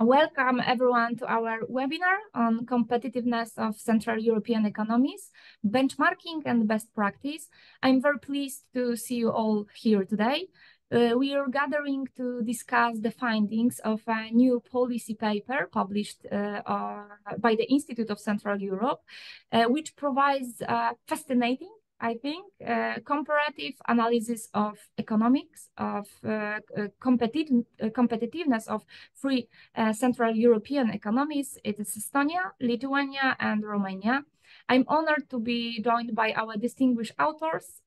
Welcome everyone to our webinar on competitiveness of Central European economies, benchmarking and best practice. I'm very pleased to see you all here today. We are gathering to discuss the findings of a new policy paper published by the Institute of Central Europe, which provides fascinating, I think, comparative analysis of economics, of competitiveness of three Central European economies. It is Estonia, Lithuania, and Romania. I'm honored to be joined by our distinguished authors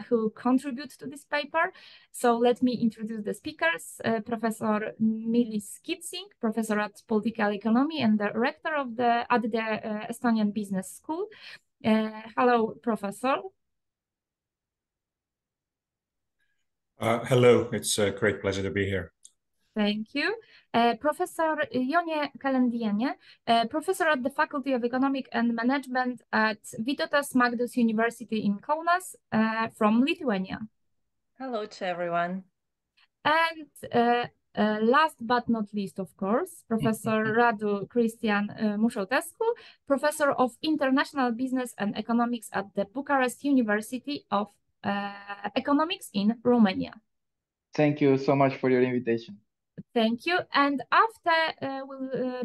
who contribute to this paper. So let me introduce the speakers. Professor Meelis, Professor at Political Economy and Director of the Estonian Business School. Hello, Professor. Hello, it's a great pleasure to be here. Thank you. Professor Jonė, Kalendienė, Professor at the Faculty of Economic and Management at Vytautas Magnus University in Kaunas from Lithuania. Hello to everyone. And last but not least, of course, Professor Radu-Cristian Mușetescu, Professor of International Business and Economics at the Bucharest University of Economics in Romania. Thank you so much for your invitation. Thank you. And after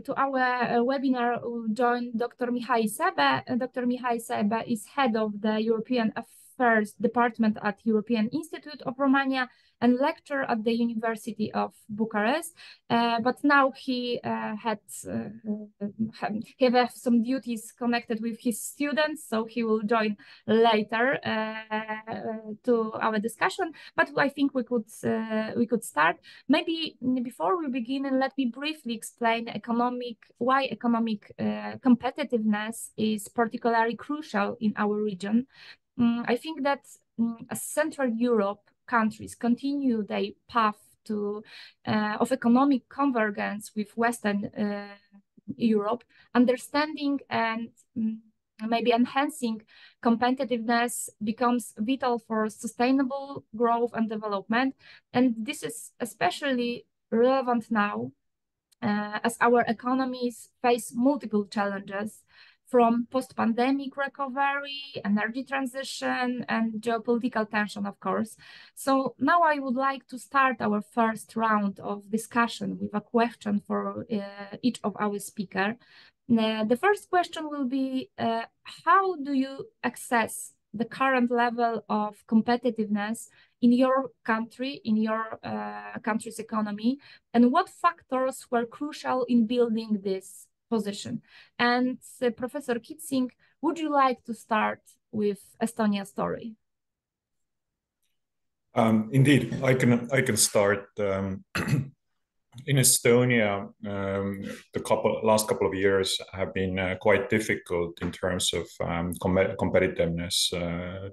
to our webinar will join Dr. Mihai Sebe. Dr. Mihai Sebe is head of the European Affairs Department at European Institute of Romania and lecturer at the University of Bucharest. But now he has some duties connected with his students, so he will join later to our discussion. But I think we could start. Maybe before we begin, and let me briefly explain why economic competitiveness is particularly crucial in our region. I think that as Central Europe countries continue their path of economic convergence with Western Europe, understanding and maybe enhancing competitiveness becomes vital for sustainable growth and development. And this is especially relevant now as our economies face multiple challenges, from post-pandemic recovery, energy transition, and geopolitical tension, of course. So now I would like to start our first round of discussion with a question for each of our speakers. The first question will be, how do you assess the current level of competitiveness in your country, in your country's economy, and what factors were crucial in building this position? And Professor Kitsing, would you like to start with Estonia's story? Indeed, I can start. In Estonia, the last couple of years have been quite difficult in terms of competitiveness.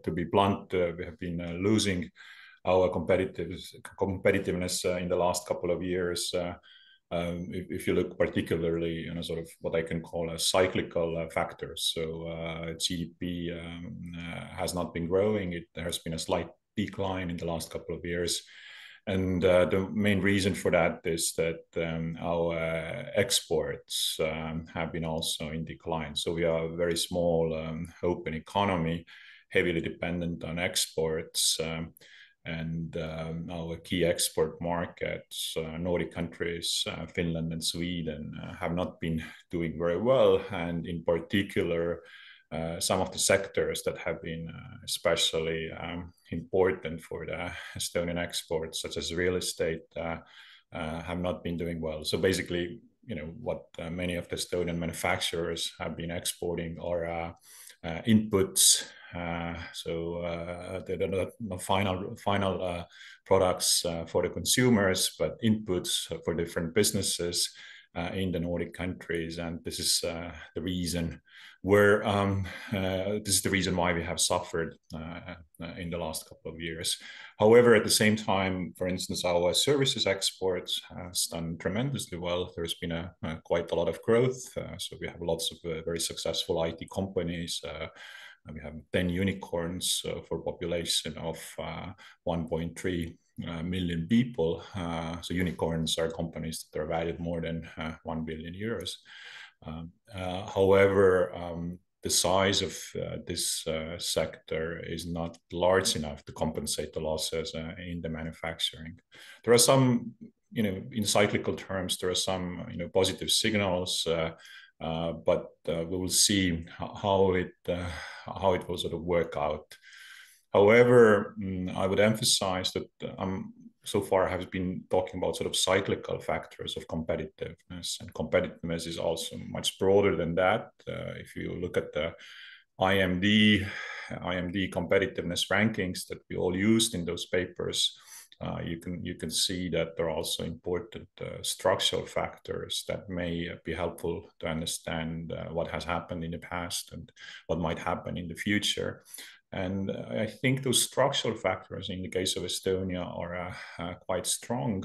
To be blunt, we have been losing our competitiveness in the last couple of years. If you look particularly in a sort of what I can call a cyclical factors. So GDP has not been growing. There has been a slight decline in the last couple of years. And the main reason for that is that our exports have been also in decline. So we are a very small open economy, heavily dependent on exports. And our key export markets, Nordic countries, Finland and Sweden, have not been doing very well. And in particular, some of the sectors that have been especially important for the Estonian exports, such as real estate, have not been doing well. So basically, what many of the Estonian manufacturers have been exporting are inputs. They're not final products for the consumers, but inputs for different businesses in the Nordic countries. And this is the reason why we have suffered in the last couple of years. However, at the same time, for instance, our services exports has done tremendously well. There's been quite a lot of growth. So we have lots of very successful IT companies. We have 10 unicorns for a population of 1.3 million people. So unicorns are companies that are valued more than 1 billion euros. However, the size of this sector is not large enough to compensate the losses in the manufacturing. There are some, in cyclical terms, there are some, positive signals, but we will see how it will sort of work out. However, I would emphasize that so far I have been talking about sort of cyclical factors of competitiveness, and competitiveness is also much broader than that. If you look at the IMD competitiveness rankings that we all used in those papers, you can see that there are also important structural factors that may be helpful to understand what has happened in the past and what might happen in the future. And I think those structural factors in the case of Estonia are quite strong.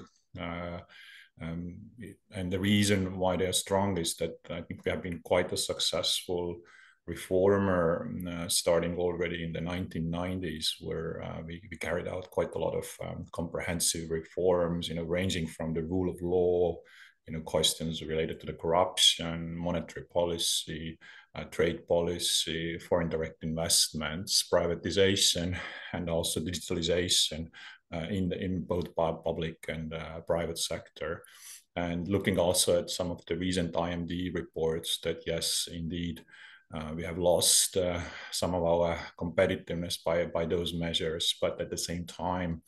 And the reason why they're strong is that I think we have been quite a successful reformer starting already in the 1990s, where we carried out quite a lot of comprehensive reforms, ranging from the rule of law, questions related to the corruption, monetary policy, trade policy, foreign direct investments, privatization, and also digitalization in both public and private sector. And looking also at some of the recent IMD reports that, yes, indeed, we have lost some of our competitiveness by those measures, but at the same time,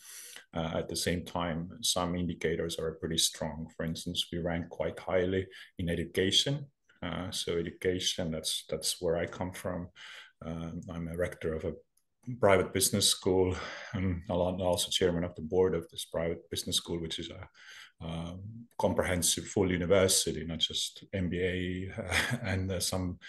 some indicators are pretty strong. For instance, we rank quite highly in education. So education, that's where I come from. I'm a rector of a private business school, and also chairman of the board of this private business school, which is a comprehensive full university, not just MBA and some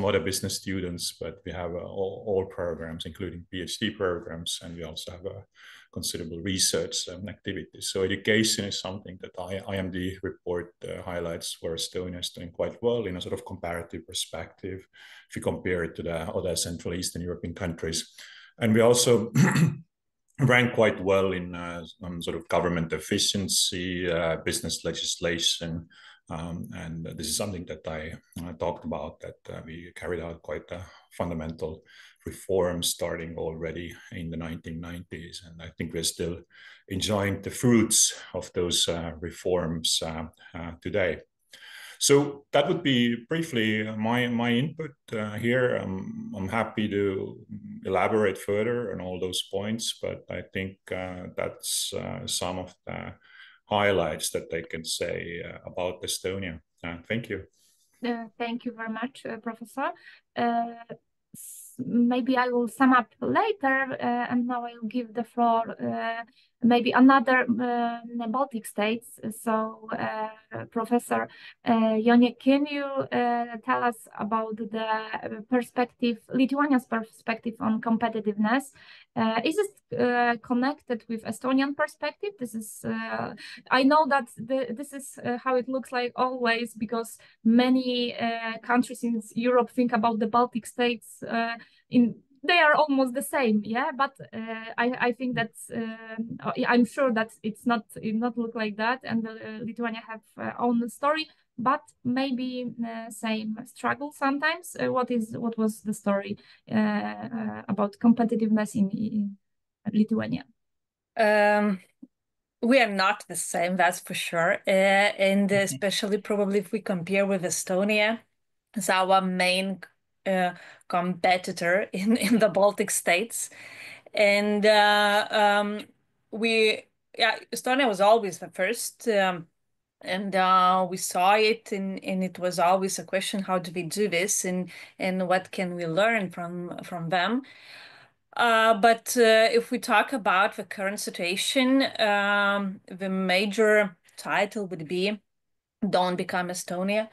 other business students, but we have all programs, including PhD programs, and we also have a considerable research activities. So education is something that IMD report highlights where Estonia is doing quite well in a sort of comparative perspective if you compare it to the other Central Eastern European countries. And we also rank quite well in sort of government efficiency, business legislation, and this is something that I talked about, that we carried out quite a fundamental reform starting already in the 1990s, and I think we're still enjoying the fruits of those reforms today. So that would be briefly my input here. I'm happy to elaborate further on all those points, but I think that's some of the highlights that I can say about Estonia. Thank you. Thank you very much, Professor. Maybe I will sum up later, and now I'll give the floor maybe another Baltic states. So, Professor Jonė, can you tell us about the perspective, Lithuania's perspective on competitiveness? Is it connected with Estonian perspective? This is, I know that this is how it looks like always, because many countries in Europe think about the Baltic states they are almost the same, yeah. But I think that's I'm sure that it not look like that, and Lithuania have own story, but maybe same struggle sometimes. What was the story about competitiveness in Lithuania? We are not the same, that's for sure, and especially probably if we compare with Estonia as our main competitor in the Baltic states. And Estonia was always the first, and we saw it, and it was always a question, how do we do this, and what can we learn from them? But if we talk about the current situation, the major title would be "Don't Become Estonia,"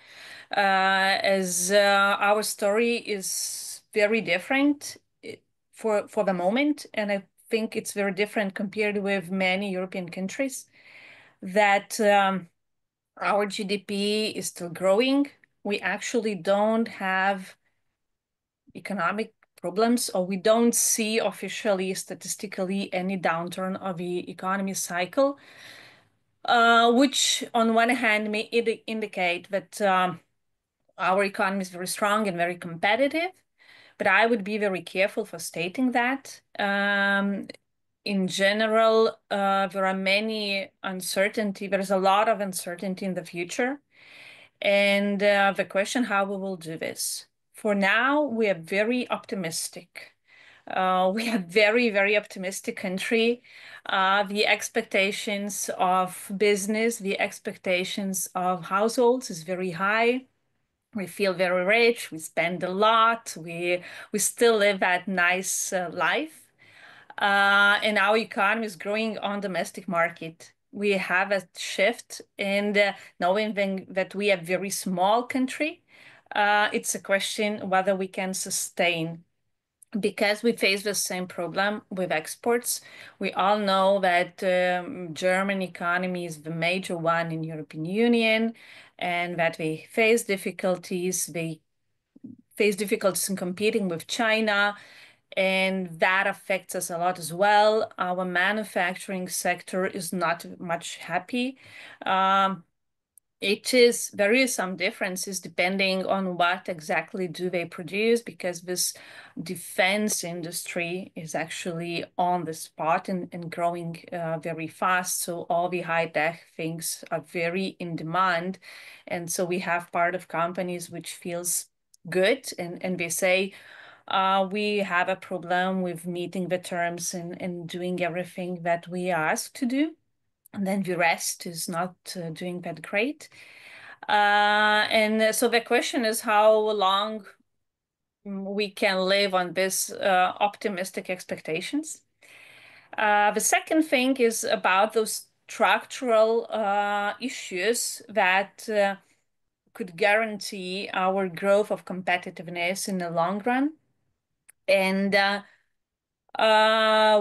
as our story is very different for the moment, and I think it's very different compared with many European countries, that our GDP is still growing. We actually don't have economic problems, or we don't see officially, statistically, any downturn of the economy cycle, which on one hand may indicate that our economy is very strong and very competitive, but I would be very careful for stating that. In general, there are many uncertainty. There's a lot of uncertainty in the future. And the question, how we will do this. For now, we are very optimistic. We are very, very optimistic country. The expectations of business, the expectations of households is very high. We feel very rich. We spend a lot. We still live that nice life. And our economy is growing on domestic market. We have a shift, and knowing that we are a very small country, it's a question whether we can sustain, because we face the same problem with exports. We all know that German economy is the major one in European Union, and that they face difficulties. They face difficulties in competing with China, and that affects us a lot as well. Our manufacturing sector is not much happy. There is some differences depending on what exactly do they produce, because this defense industry is actually on the spot and growing very fast. So all the high-tech things are very in demand. And so we have part of companies which feels good, and they say, we have a problem with meeting the terms and doing everything that we are asked to do. And then the rest is not doing that great. And so the question is how long we can live on this optimistic expectations. The second thing is about those structural issues that could guarantee our growth of competitiveness in the long run. And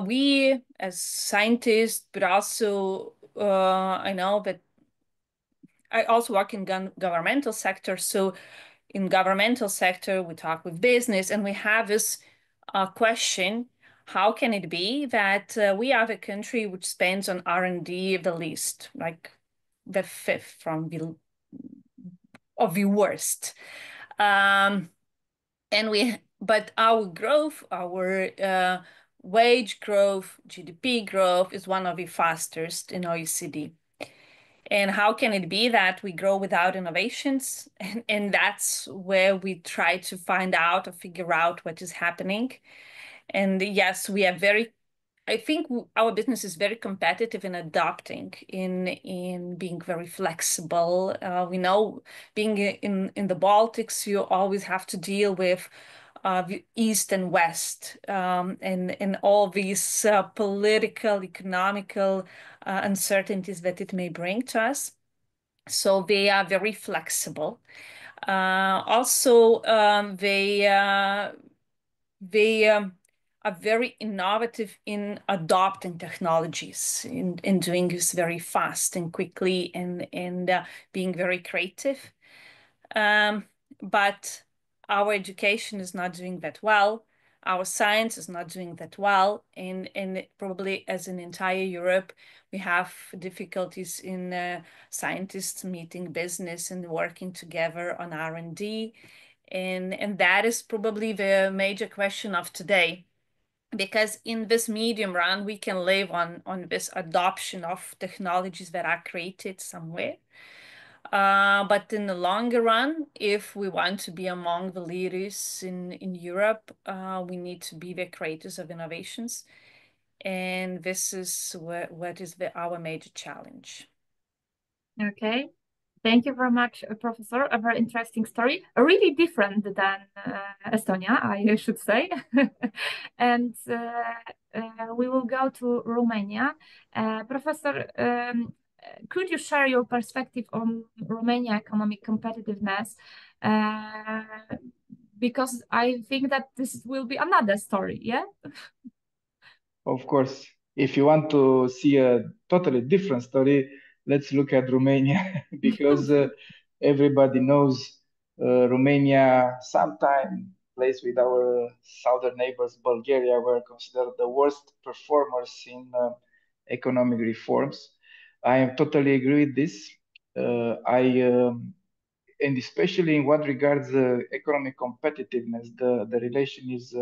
we as scientists, but also I know that I also work in governmental sector. So in governmental sector, we talk with business, and we have this question: how can it be that we are the country which spends on R&D the least, like the fifth from the worst? But our growth, our wage growth, GDP growth is one of the fastest in OECD. And how can it be that we grow without innovations? And that's where we try to find out or figure out what is happening. And yes, I think our business is very competitive in adapting, in being very flexible. We know being in the Baltics, you always have to deal with East and West, and all these political, economical uncertainties that it may bring to us. So they are very flexible. Also, they are very innovative in adopting technologies, in doing this very fast and quickly, and being very creative. But our education is not doing that well. Our science is not doing that well. And probably as in entire Europe, we have difficulties in scientists meeting business and working together on R&D. And that is probably the major question of today. Because in this medium run, we can live on this adoption of technologies that are created somewhere. But in the longer run, if we want to be among the leaders in Europe, we need to be the creators of innovations. And this is what is our major challenge. Okay. Thank you very much, Professor. A very interesting story, really different than Estonia, I should say. And we will go to Romania. Professor, could you share your perspective on Romania economic competitiveness? Because I think that this will be another story, yeah? Of course, if you want to see a totally different story, let's look at Romania, because everybody knows Romania sometime place with our southern neighbors, Bulgaria, were considered the worst performers in economic reforms. I am totally agree with this. And especially in what regards economic competitiveness, the relation is,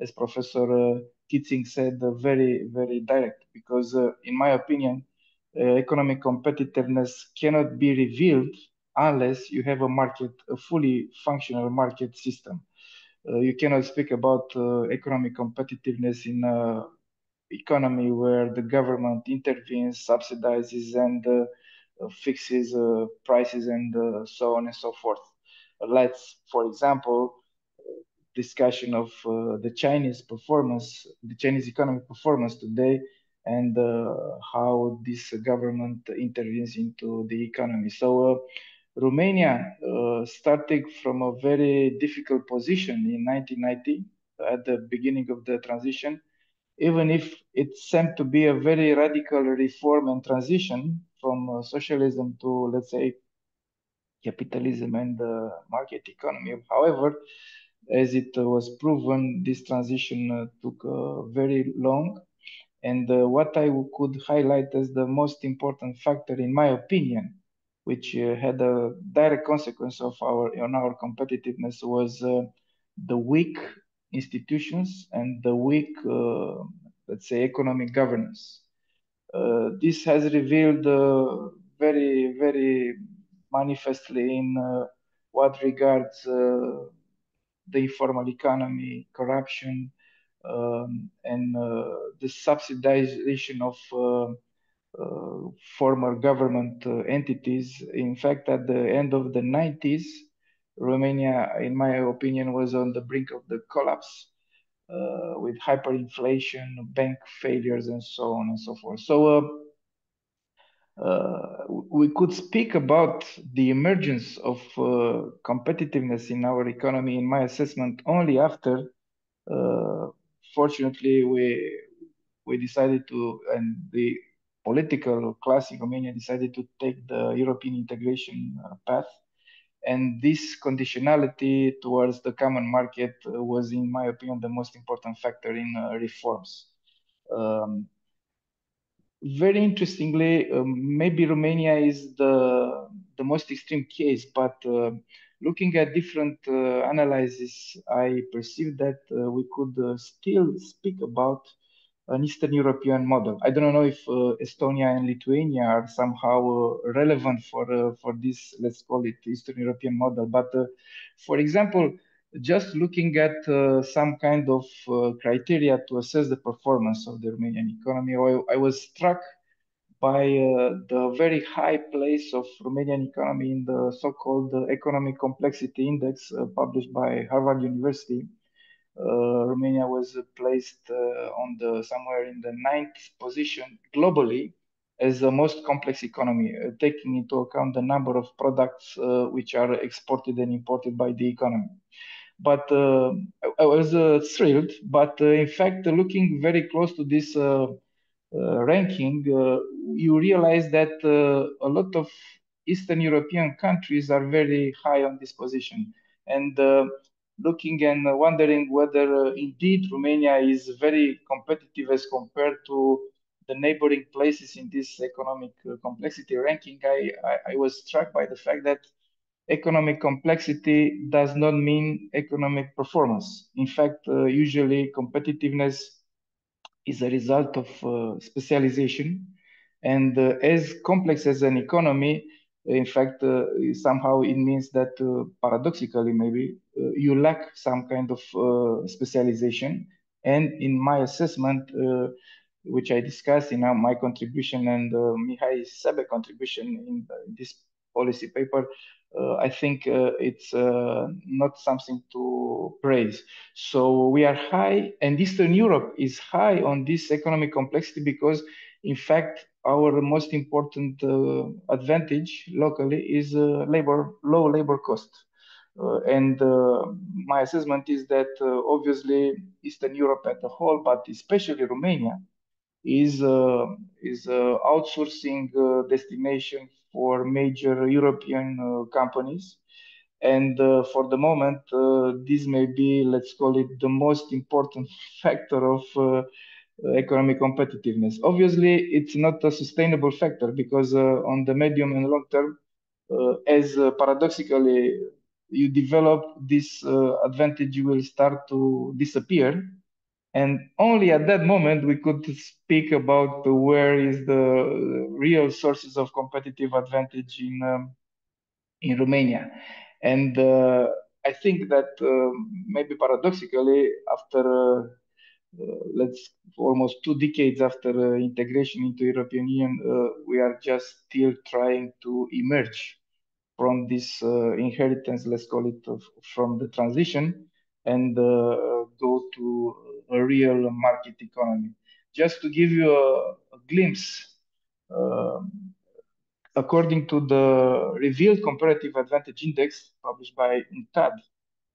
as Professor Kitzing said, very, very direct, because in my opinion, economic competitiveness cannot be revealed unless you have a market, a fully functional market system. You cannot speak about economic competitiveness in an economy where the government intervenes, subsidizes, and fixes prices and so on and so forth. Let's, for example, discussion of the Chinese performance, the Chinese economic performance today, and how this government intervenes into the economy. So Romania starting from a very difficult position in 1990 at the beginning of the transition, even if it seemed to be a very radical reform and transition from socialism to, let's say, capitalism and market economy. However, as it was proven, this transition took very long. And what I could highlight as the most important factor, in my opinion, which had a direct consequence of on our competitiveness, was the weak institutions and the weak, let's say, economic governance. This has revealed very, very manifestly in what regards the informal economy, corruption, and the subsidization of former government entities. In fact, at the end of the 90s, Romania, in my opinion, was on the brink of the collapse with hyperinflation, bank failures, and so on and so forth. So we could speak about the emergence of competitiveness in our economy, in my assessment, only after, fortunately, we decided to, and the political class in Romania decided to take the European integration path. And this conditionality towards the common market was, in my opinion, the most important factor in reforms. Very interestingly, maybe Romania is the most extreme case, but looking at different analyses, I perceive that we could still speak about an Eastern European model. I don't know if Estonia and Lithuania are somehow relevant for this, let's call it Eastern European model. But for example, just looking at some kind of criteria to assess the performance of the Romanian economy, I was struck by the very high place of Romanian economy in the so-called Economic Complexity Index published by Harvard University. Romania was placed on somewhere in the 9th position globally as the most complex economy, taking into account the number of products which are exported and imported by the economy. But I was thrilled. But in fact, looking very close to this ranking, you realize that a lot of Eastern European countries are very high on this position. And looking and wondering whether indeed Romania is very competitive as compared to the neighboring places in this economic complexity ranking, I was struck by the fact that economic complexity does not mean economic performance. In fact, usually competitiveness is a result of specialization. And as complex as an economy, in fact, somehow it means that paradoxically, maybe, you lack some kind of specialization. And in my assessment, which I discussed in my contribution and Mihai's Sebe contribution in this policy paper, I think it's not something to praise. So we are high, and Eastern Europe is high on this economic complexity because, in fact, our most important advantage locally is low labor cost. And my assessment is that obviously Eastern Europe as a whole, but especially Romania, is outsourcing destination for major European companies. And for the moment, this may be, let's call it, the most important factor of economic competitiveness. Obviously, it's not a sustainable factor because on the medium and long term, as paradoxically you develop this advantage, will start to disappear. And only at that moment we could speak about where is the real sources of competitive advantage in Romania. And I think that maybe paradoxically, after let's almost 2 decades after integration into European Union, we are just still trying to emerge from this inheritance, let's call it, from the transition, and go to a real market economy. Just to give you a glimpse, according to the revealed comparative advantage index published by UNTAD,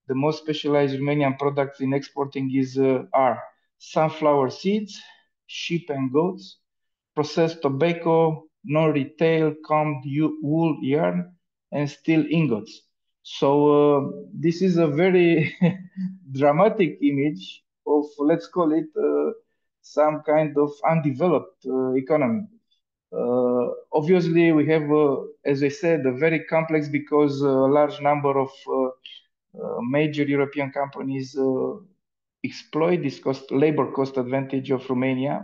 the most specialized Romanian products in exporting are sunflower seeds, sheep and goats, processed tobacco, non-retail, combed wool yarn, and steel ingots. So this is a very dramatic image of, let's call it, some kind of undeveloped economy. Obviously, we have, as I said, a very complex because a large number of major European companies exploit this labor cost advantage of Romania.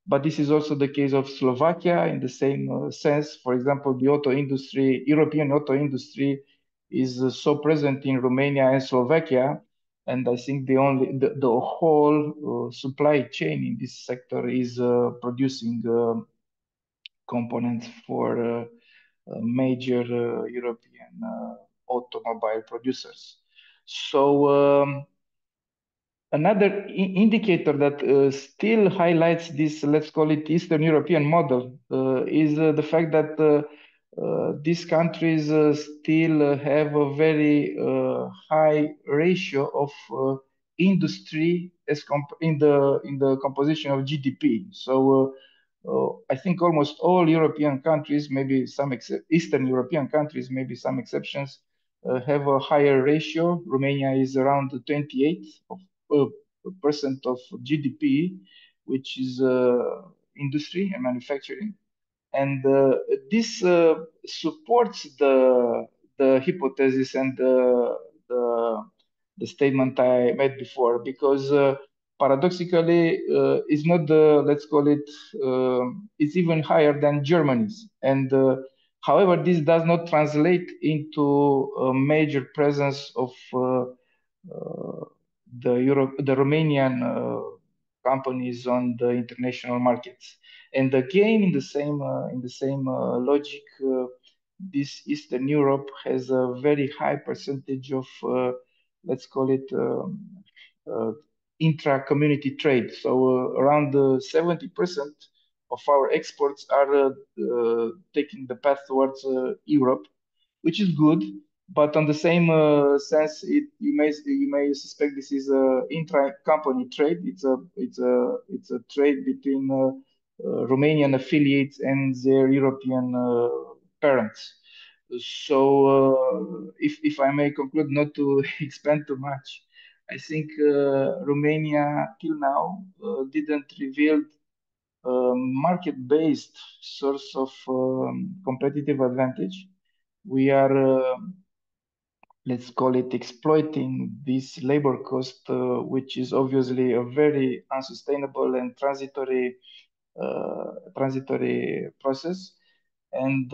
But this is also the case of Slovakia in the same sense. For example, the auto industry, European auto industry, is so present in Romania and Slovakia. And I think the whole supply chain in this sector is producing components for major European automobile producers. So another indicator that still highlights this, let's call it, Eastern European model is the fact that these countries still have a very high ratio of industry as in the composition of GDP. So I think almost all European countries, maybe some Eastern European countries, maybe some exceptions, have a higher ratio. Romania is around 28% of GDP, which is industry and manufacturing. And this supports the hypothesis and the statement I made before, because paradoxically, it's not the, let's call it, it's even higher than Germany's. And however, this does not translate into a major presence of the Romanian companies on the international markets. And again, in the same logic, this Eastern Europe has a very high percentage of, let's call it, intra-community trade. So around 70% of our exports are taking the path towards Europe, which is good. But on the same sense, you may suspect this is a intra-company trade. It's a trade between Romanian affiliates and their European parents. So, if I may conclude, not to expand too much, I think Romania till now didn't reveal market-based source of competitive advantage. We are let's call it, exploiting this labor cost, which is obviously a very unsustainable and transitory process. And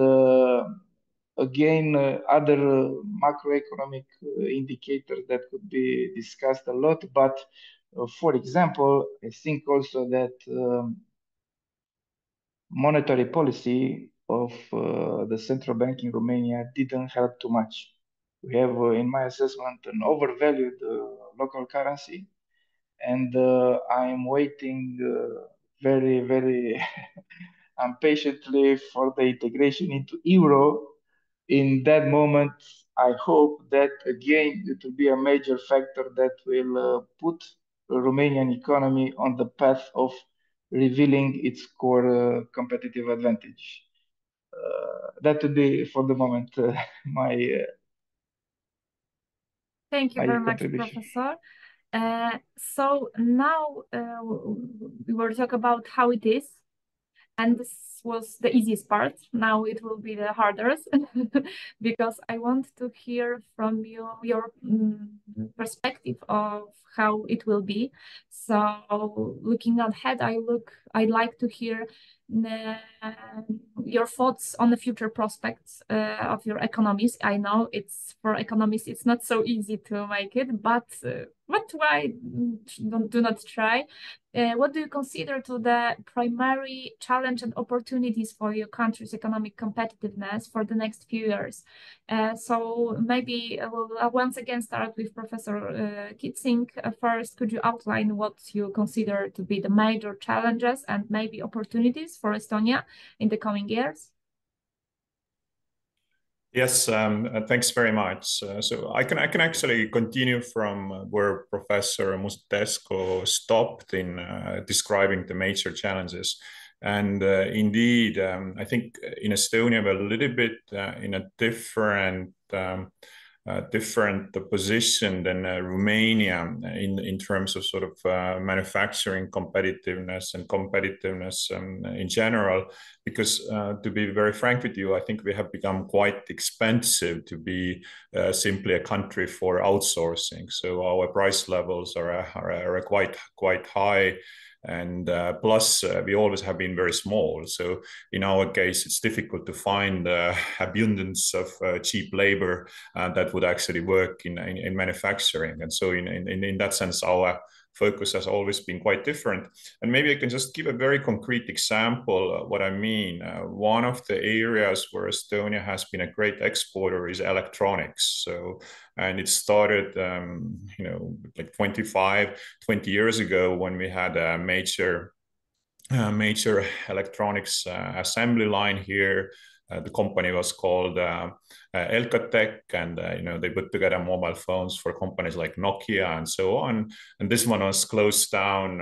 again, other macroeconomic indicators that could be discussed a lot. But for example, I think also that monetary policy of the central bank in Romania didn't help too much. We have, in my assessment, an overvalued local currency, and I'm waiting very, very impatiently for the integration into euro. In that moment, I hope that again it will be a major factor that will put the Romanian economy on the path of revealing its core competitive advantage. That would be, for the moment, my Thank you very much, Professor. So now we will talk about how it is. And this was the easiest part. Now it will be the hardest because I want to hear from you your perspective of how it will be. So looking ahead, I'd like to hear your thoughts on the future prospects of your economies. I know for economists it's not so easy to make it, but why do not try? What do you consider to the primary challenge and opportunities for your country's economic competitiveness for the next few years? So maybe we'll once again start with Professor Kietzing. First, could you outline what you consider to be the major challenges and maybe opportunities for Estonia in the coming years? Yes, thanks very much. So I can actually continue from where Professor Mușetescu stopped in describing the major challenges. And indeed, I think in Estonia we're a little bit in a different position than Romania in terms of sort of manufacturing competitiveness and competitiveness in general, because to be very frank with you, I think we have become quite expensive to be simply a country for outsourcing. So our price levels are quite high. And plus, we always have been very small. So in our case, it's difficult to find abundance of cheap labor that would actually work in manufacturing. And so in that sense, our focus has always been quite different. And maybe I can just give a very concrete example of what I mean. One of the areas where Estonia has been a great exporter is electronics. And it started, like 20 years ago when we had a major electronics assembly line here. The company was called Elkatech, and they put together mobile phones for companies like Nokia and so on. And this one was closed down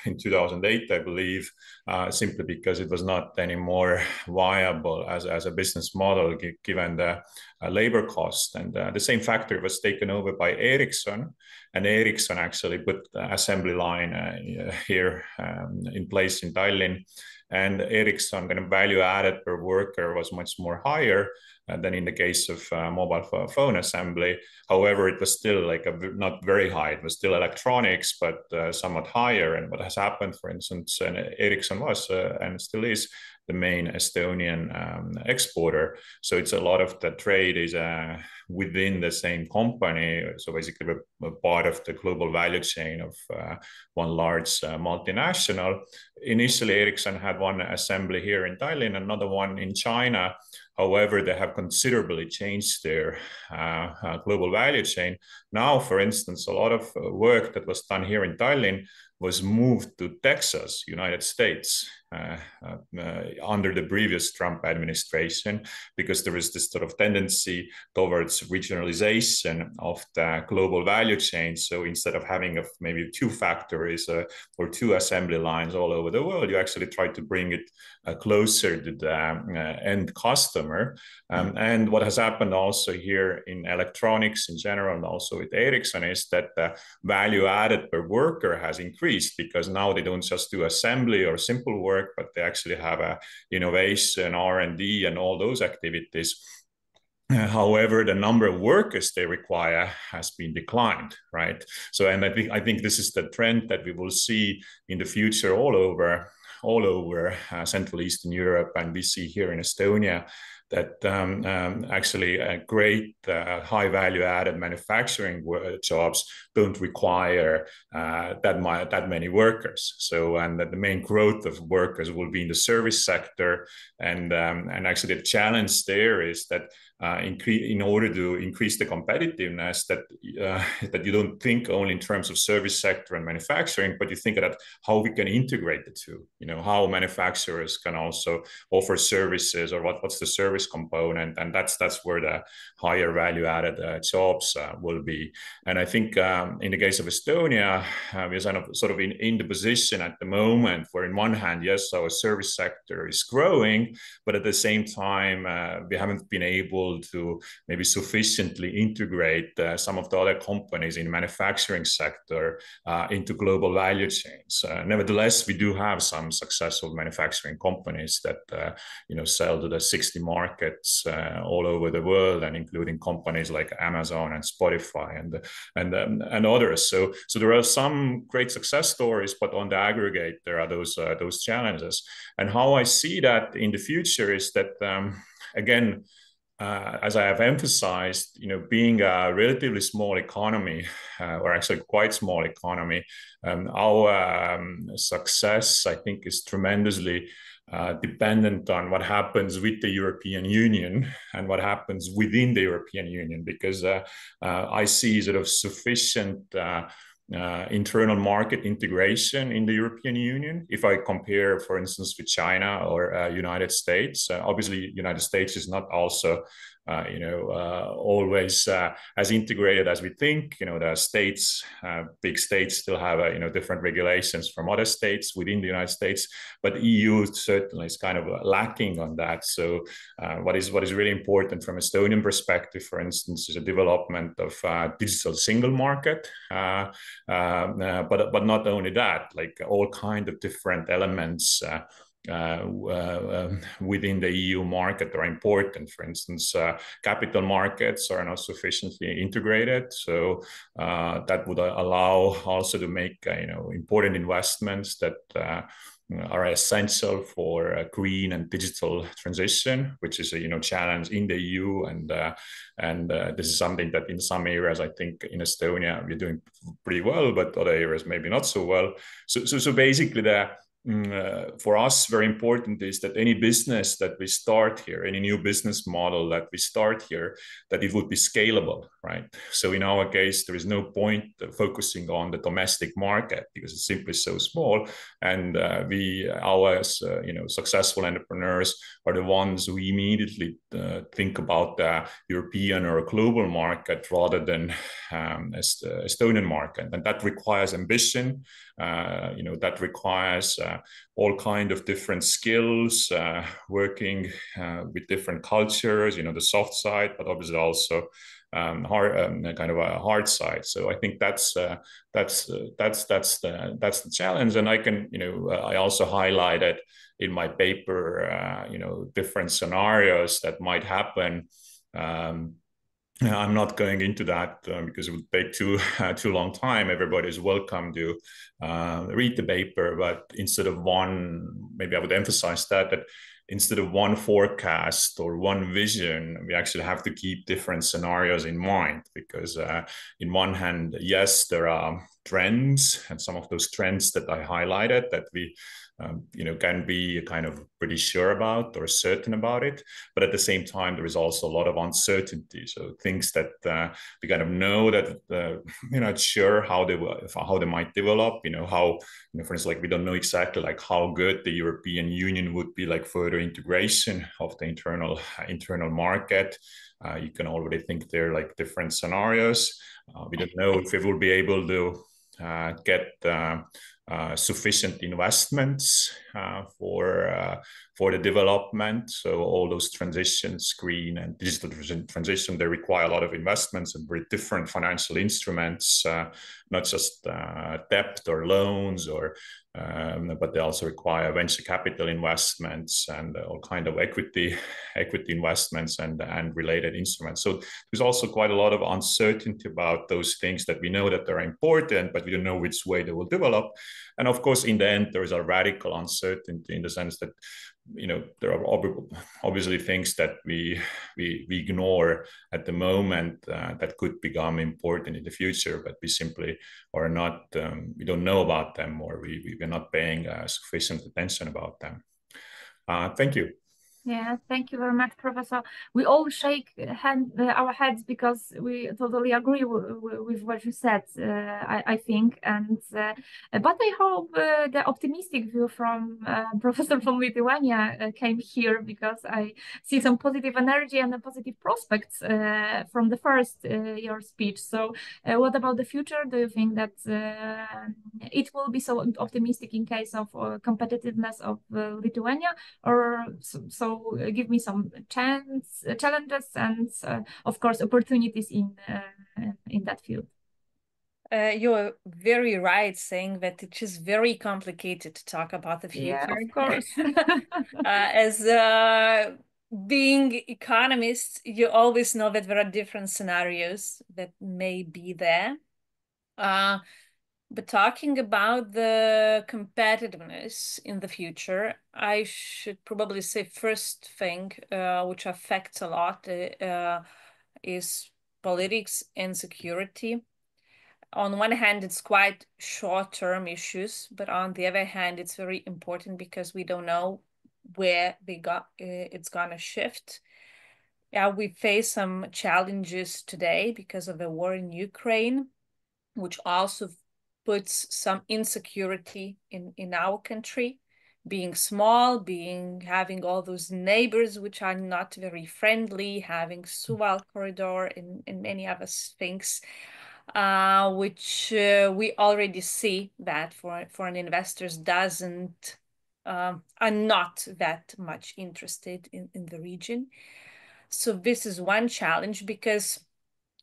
in 2008, I believe, simply because it was not anymore viable as a business model given the labor cost. And the same factory was taken over by Ericsson, and Ericsson actually put the assembly line here in place in Tallinn. And Ericsson kind of value added per worker was much more higher than in the case of mobile phone assembly. However, it was still like not very high. It was still electronics, but somewhat higher. And what has happened, for instance, and Ericsson was and still is the main Estonian exporter. So it's a lot of the trade is within the same company. So basically a part of the global value chain of one large multinational. Initially, Ericsson had one assembly here in Tallinn, another one in China. However, they have considerably changed their global value chain. Now, for instance, a lot of work that was done here in Tallinn was moved to Texas, United States, under the previous Trump administration, because there was this sort of tendency towards regionalization of the global value chain. So instead of having maybe two factories or two assembly lines all over the world, you actually try to bring it closer to the end customer. And what has happened also here in electronics in general, and also with Ericsson, is that the value added per worker has increased, because now they don't just do assembly or simple work, but they actually have a innovation, R&D, and all those activities. However, the number of workers they require has been declined, right? So, and I think this is the trend that we will see in the future all over Central Eastern Europe, and we see here in Estonia that actually great high value added manufacturing jobs don't require that many workers. So, and that the main growth of workers will be in the service sector, and actually the challenge there is that in order to increase the competitiveness, that you don't think only in terms of service sector and manufacturing, but you think about how we can integrate the two. How manufacturers can also offer services, or what's the service service component, and that's where the higher value added jobs will be. And I think in the case of Estonia, we're sort of in the position at the moment where, in one hand, yes, our service sector is growing, but at the same time, we haven't been able to maybe sufficiently integrate some of the other companies in the manufacturing sector into global value chains. Nevertheless, we do have some successful manufacturing companies that sell to the 60 markets all over the world, and including companies like Amazon and Spotify and others. So there are some great success stories, but on the aggregate, there are those challenges. And how I see that in the future is that again, as I have emphasized, being a relatively small economy, or actually quite small economy, our success, I think, is tremendously dependent on what happens with the European Union and what happens within the European Union, because I see sort of sufficient internal market integration in the European Union. If I compare, for instance, with China or United States, obviously United States is not also always as integrated as we think. The states, big states, still have different regulations from other states within the United States, but EU certainly is kind of lacking on that. So what is really important from Estonian perspective, for instance, is a development of digital single market, but not only that, like all kind of different elements within the EU market are important. For instance, capital markets are not sufficiently integrated, so that would allow also to make important investments that are essential for a green and digital transition, which is a challenge in the EU, and this is something that in some areas I think in Estonia we're doing pretty well, but other areas maybe not so well. So basically for us, very important is that any business that we start here, any new business model that we start here, that it would be scalable, right? So in our case, there is no point focusing on the domestic market because it's simply so small, and our successful entrepreneurs are the ones who immediately think about the European or a global market rather than Estonian market, and that requires ambition. That requires all kind of different skills, working with different cultures, the soft side, but obviously also kind of a hard side. So I think that's the challenge. And I can, I also highlighted in my paper, different scenarios that might happen. I'm not going into that because it would take too long time. Everybody is welcome to read the paper, but instead of maybe I would emphasize that instead of one forecast or one vision, we actually have to keep different scenarios in mind, because in one hand, yes, there are trends, and some of those trends that I highlighted that we can be kind of pretty sure about or certain about it. But at the same time, there is also a lot of uncertainty. So things that we kind of know that we're not sure how they might develop. How, for instance, like we don't know exactly like how good the European Union would be, like further integration of the internal market. You can already think there are like different scenarios. We don't know if we will be able to get sufficient investments for the development. So all those transitions, green and digital transition, they require a lot of investments and very different financial instruments, not just debt or loans, but they also require venture capital investments and all kind of equity investments and related instruments. So there's also quite a lot of uncertainty about those things that we know that they're important, but we don't know which way they will develop. And of course, in the end, there is a radical uncertainty in the sense that there are obviously things that we ignore at the moment that could become important in the future, but we simply are not, we don't know about them, or we're not paying sufficient attention about them. Thank you. Yeah, thank you very much, Professor. We all shake our heads because we totally agree with what you said, I think. But I hope the optimistic view from Professor from Lithuania came here, because I see some positive energy and the positive prospects from the first your speech. So what about the future? Do you think that it will be so optimistic in case of competitiveness of Lithuania, or so give me some challenges and of course opportunities in that field? You're very right saying that it is very complicated to talk about the future. Yeah, of course. As being economists, you always know that there are different scenarios that may be there. But talking about the competitiveness in the future, I should probably say first thing which affects a lot is politics and security. On one hand, it's quite short-term issues, but on the other hand, it's very important because we don't know where it's gonna shift. Yeah, we face some challenges today because of the war in Ukraine, which also puts some insecurity in our country, being small, having all those neighbors which are not very friendly, having Suwal corridor and many other things, which we already see that for an investors are not that much interested in the region. So this is one challenge, because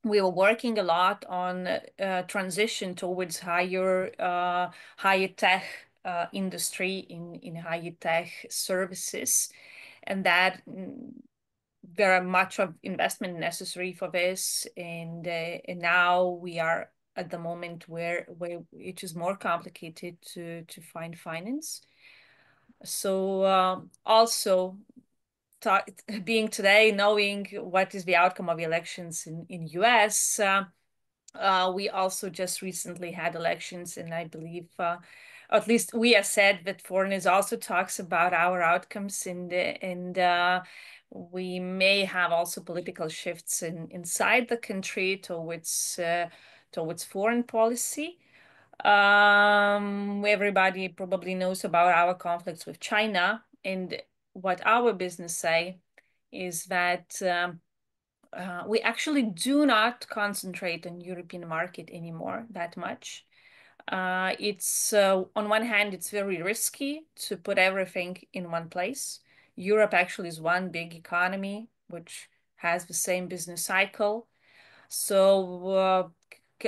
we were working a lot on transition towards higher tech industry in higher tech services, and that there are much of investment necessary for this, and now we are at the moment where it is more complicated to find finance. So also being today, knowing what is the outcome of the elections in US, we also just recently had elections, and I believe, at least we have said that foreigners also talks about our outcomes, and we may have also political shifts inside the country towards foreign policy. Everybody probably knows about our conflicts with China, and what our business say is that we actually do not concentrate on European market anymore that much. It's on one hand, it's very risky to put everything in one place. Europe actually is one big economy which has the same business cycle. So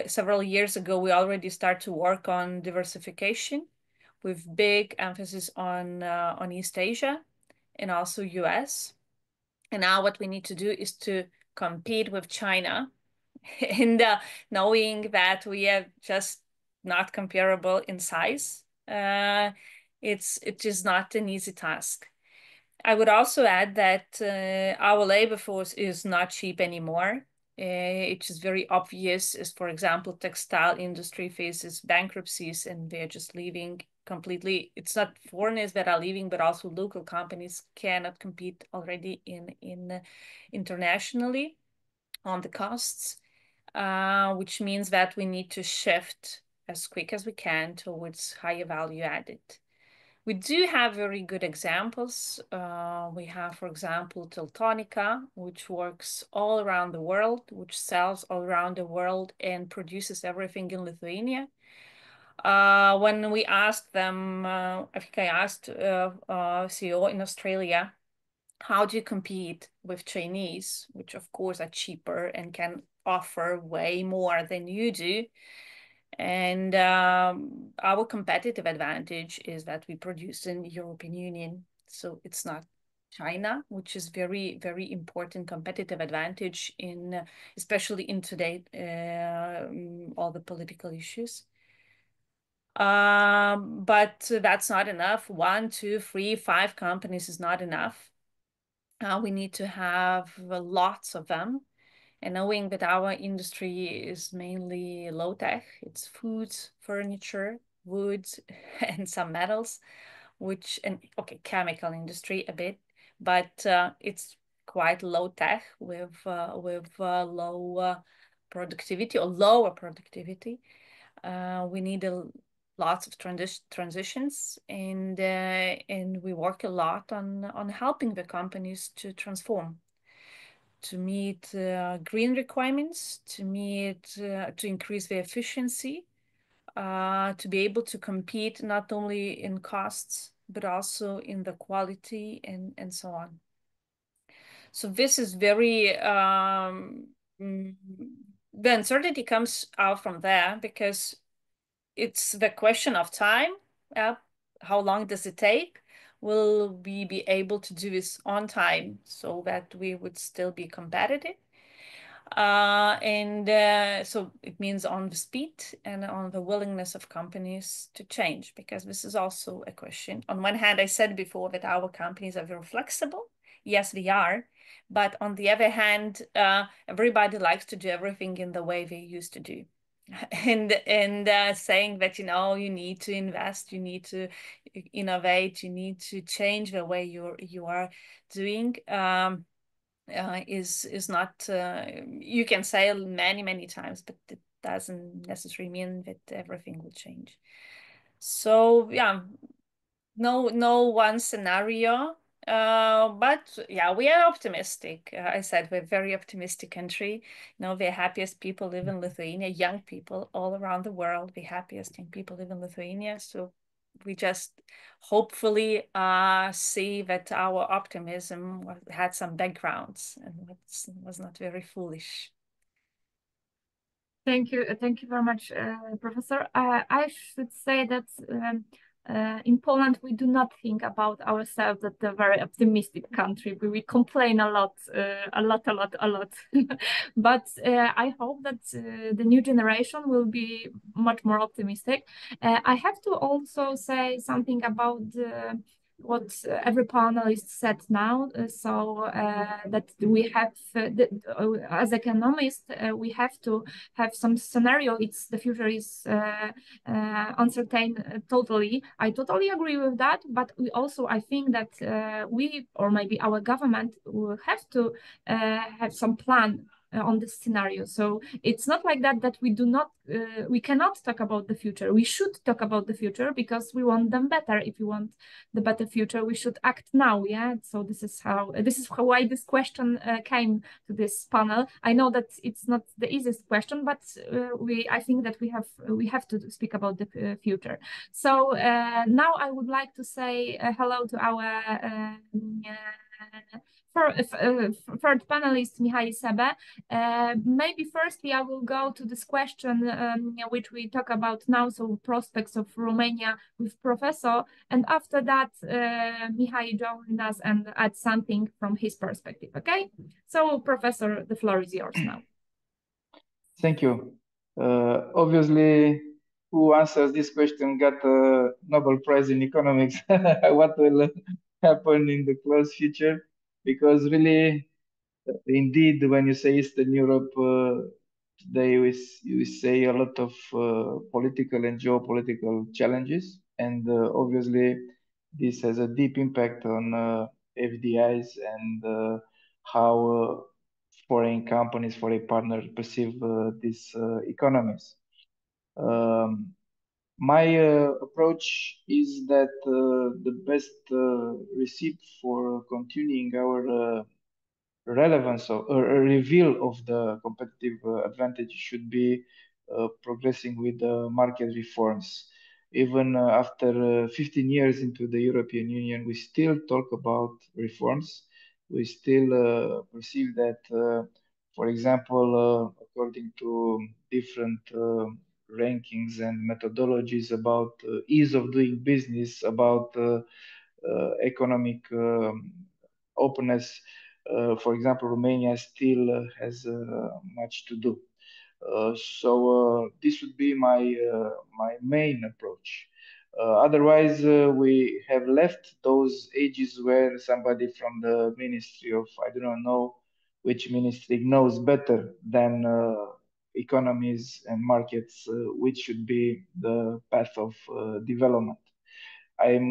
several years ago, we already started to work on diversification with big emphasis on East Asia and also US. And now what we need to do is to compete with China, and knowing that we are just not comparable in size, it is not an easy task. I would also add that our labor force is not cheap anymore. It is very obvious, as for example, textile industry faces bankruptcies and they're just leaving completely. It's not foreigners that are leaving, but also local companies cannot compete already in internationally on the costs, which means that we need to shift as quick as we can towards higher value added. We do have very good examples. We have, for example, Teltonika, which works all around the world, which sells all around the world and produces everything in Lithuania. When we asked them, I think I asked CEO in Australia, how do you compete with Chinese, which of course are cheaper and can offer way more than you do? And our competitive advantage is that we produce in the European Union. So it's not China, which is very, very important competitive advantage especially in today, all the political issues. But that's not enough. 1, 2, 3, 5 companies is not enough. We need to have lots of them. And knowing that our industry is mainly low tech, it's foods, furniture, woods, and some metals, chemical industry a bit, but it's quite low tech with low productivity or lower productivity. We need lots of transitions, and we work a lot on helping the companies to transform, to meet green requirements, to increase their efficiency, to be able to compete not only in costs but also in the quality and so on. So this is very the uncertainty comes out from there, because it's the question of time. How long does it take? Will we be able to do this on time so that we would still be competitive? So it means on the speed and on the willingness of companies to change, because this is also a question. On one hand, I said before that our companies are very flexible. Yes, they are. But on the other hand, everybody likes to do everything in the way they used to do. And saying that, you need to invest, you need to innovate, you need to change the way you are doing, is not, you can say many times, but it doesn't necessarily mean that everything will change. So yeah, no one scenario. But yeah, we are optimistic. I said we're a very optimistic country. The happiest people live in Lithuania. Young people all around the world, the happiest young people live in Lithuania. So we just hopefully see that our optimism had some backgrounds and was not very foolish. Thank you very much, Professor. I should say that in Poland, we do not think about ourselves as a very optimistic country. We complain a lot. But I hope that the new generation will be much more optimistic. I have to also say something about what every panelist said now, so that we have, as economists, we have to have some scenario. The future is uncertain totally. I totally agree with that, but we also, I think that we, or maybe our government, will have to have some plan on this scenario. So it's not like that we cannot talk about the future. We should talk about the future because we want them better. If we want the better future, we should act now. Yeah. So this is why this question came to this panel. I know that it's not the easiest question, but I think that we have to speak about the future. So now I would like to say hello to our third panelist, Mihai, Sebe. Maybe firstly I will go to this question which we talk about now, so prospects of Romania with Professor, and after that Mihai join us and add something from his perspective. Okay, so Professor, the floor is yours now. Thank you. Obviously, who answers this question got a Nobel Prize in economics. What will happen in the close future? Because really, indeed, when you say Eastern Europe, today we say a lot of political and geopolitical challenges, and obviously this has a deep impact on FDIs and how foreign companies, foreign partners perceive these economies. My approach is that the best receipt for continuing our relevance or a reveal of the competitive advantage should be progressing with the market reforms. Even after 15 years into the European Union, we still talk about reforms. We still perceive that, for example, according to different rankings and methodologies about ease of doing business, about economic openness, for example, Romania still has much to do. So this would be my main approach. Otherwise, we have left those ages where somebody from the Ministry of, I do not know which ministry, knows better than economies and markets which should be the path of development. I'm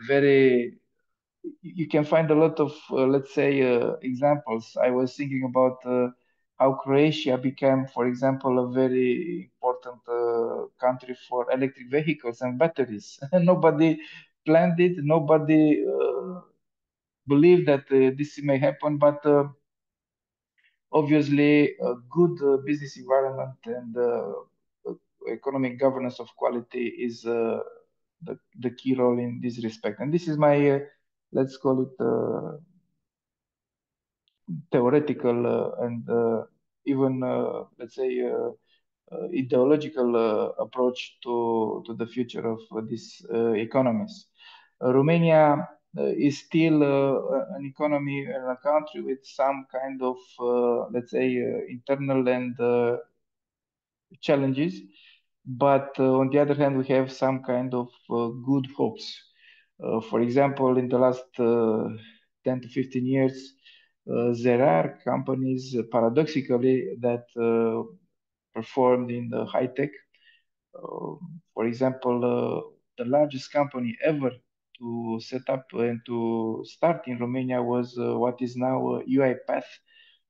very you can find a lot of, let's say, examples. I was thinking about how Croatia became, for example, a very important country for electric vehicles and batteries. Nobody planned it, nobody believed that this may happen, but obviously a good business environment and economic governance of quality is the key role in this respect. And this is my, let's call it, theoretical and even, let's say, ideological approach to the future of these economies. Romania is still an economy and a country with some kind of, let's say, internal and challenges. But on the other hand, we have some kind of good hopes. For example, in the last 10 to 15 years, there are companies, paradoxically, that performed in the high tech. For example, the largest company ever to set up and to start in Romania was what is now UiPath,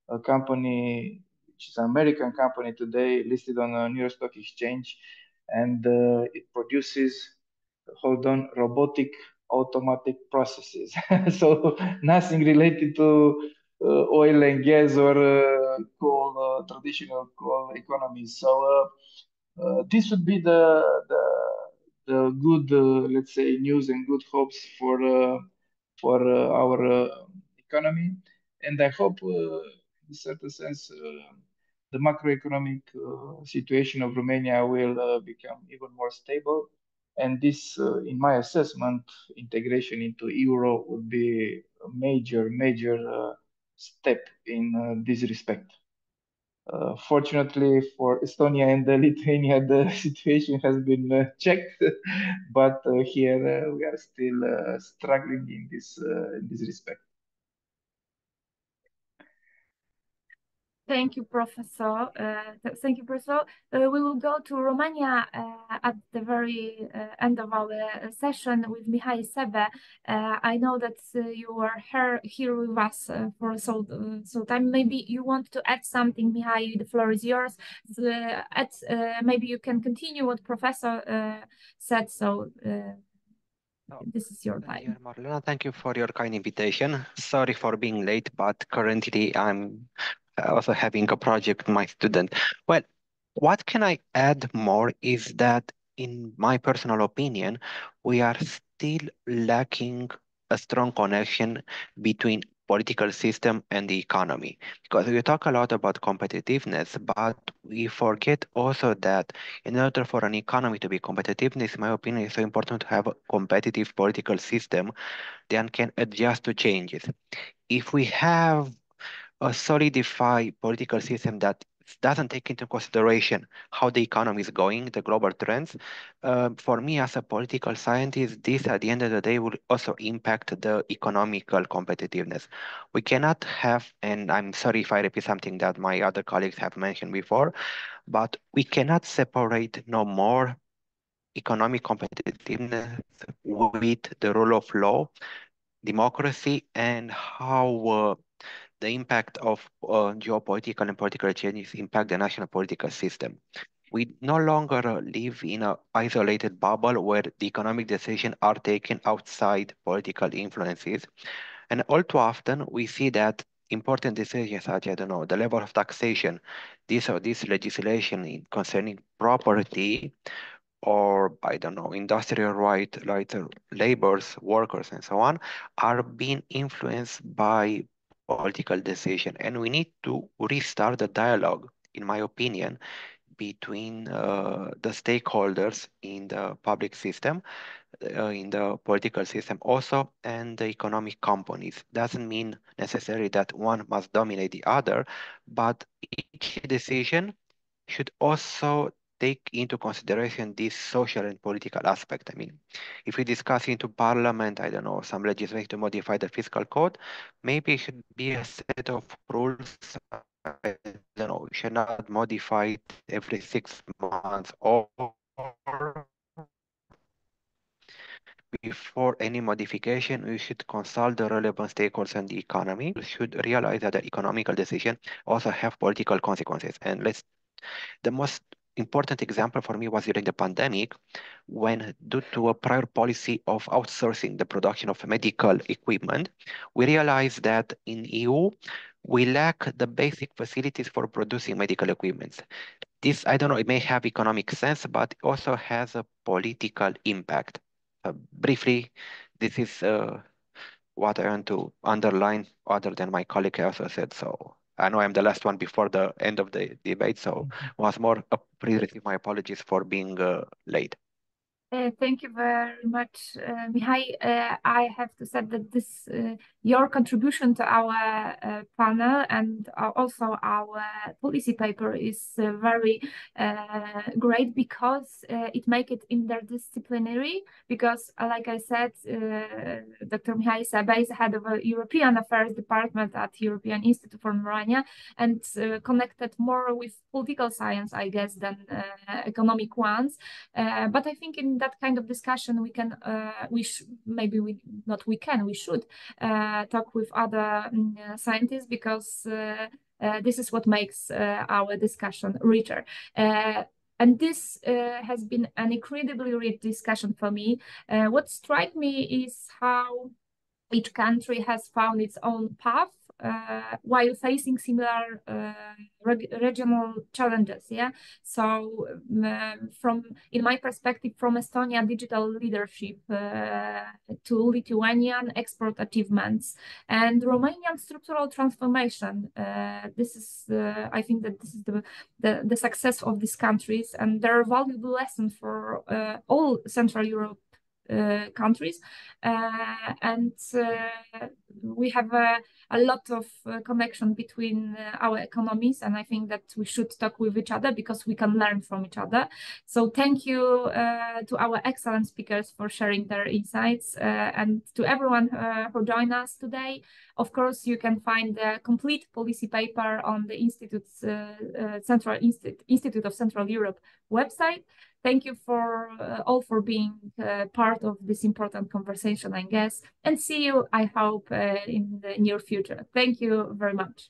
a company which is an American company today listed on a New York Stock Exchange, and it produces, hold on, robotic automatic processes. So nothing related to oil and gas or coal, traditional coal economies. So this would be the good, let's say, news and good hopes for our economy. And I hope, in a certain sense, the macroeconomic situation of Romania will become even more stable. And this, in my assessment, integration into euro would be a major step in this respect. Fortunately for Estonia and Lithuania, the situation has been checked, but here we are still struggling in this respect. Thank you, Professor. Thank you, Professor. We will go to Romania at the very end of our session with Mihai Sebe. I know that you were here with us for so time. Maybe you want to add something, Mihai. The floor is yours. Maybe you can continue what Professor said. So. This is your time. Dear Marlena, thank you for your kind invitation. Sorry for being late, but currently I'm also having a project with my student. Well, what can I add more is that, in my personal opinion, we are still lacking a strong connection between political system and the economy, because we talk a lot about competitiveness, but we forget also that in order for an economy to be competitive, in my opinion, it's so important to have a competitive political system that can adjust to changes. If we have a solidified political system that doesn't take into consideration how the economy is going, the global trends, for me as a political scientist, this at the end of the day will also impact the economical competitiveness. We cannot have, and I'm sorry if I repeat something that my other colleagues have mentioned before, but we cannot separate no more economic competitiveness with the rule of law, democracy, and how the impact of geopolitical and political changes impact the national political system. We no longer live in an isolated bubble where the economic decisions are taken outside political influences. And all too often, we see that important decisions such as, I don't know, the level of taxation, this or this legislation concerning property, or I don't know, industrial right, laborers, workers, and so on, are being influenced by political decision. And we need to restart the dialogue, in my opinion, between the stakeholders in the public system, in the political system also, and the economic companies. Doesn't mean necessarily that one must dominate the other, but each decision should also take into consideration this social and political aspect. I mean, if we discuss into parliament, I don't know, some legislation to modify the fiscal code, maybe it should be a set of rules, I don't know, we should not modify it every 6 months, or we before any modification, we should consult the relevant stakeholders in the economy. We should realize that the economical decisions also have political consequences. And the most important example for me was during the pandemic, when due to a prior policy of outsourcing the production of medical equipment, we realized that in EU, we lack the basic facilities for producing medical equipment. This, I don't know, it may have economic sense, but it also has a political impact. Briefly, this is what I want to underline, other than my colleague also said. So I know I'm the last one before the end of the debate, so once more, please receive my apologies for being late. Thank you very much, Mihai. I have to say that this your contribution to our panel and also our policy paper is very great, because it makes it interdisciplinary. Because, like I said, Dr. Mihai Sebe is head of a European Affairs Department at European Institute for Romania, and connected more with political science, I guess, than economic ones. But I think in that kind of discussion we can we should talk with other scientists, because this is what makes our discussion richer. And this has been an incredibly rich discussion for me. What struck me is how each country has found its own path while facing similar regional challenges. Yeah. So in my perspective, from Estonia digital leadership to Lithuanian export achievements and Romanian structural transformation, this is I think that this is the success of these countries, and there are valuable lessons for all Central Europe countries, and we have a lot of connection between our economies, and I think that we should talk with each other because we can learn from each other. So thank you to our excellent speakers for sharing their insights, and to everyone who joined us today. Of course, you can find the complete policy paper on the Institute's Institute of Central Europe website. Thank you for all for being part of this important conversation, I guess, and see you, I hope, in the near future. Thank you very much.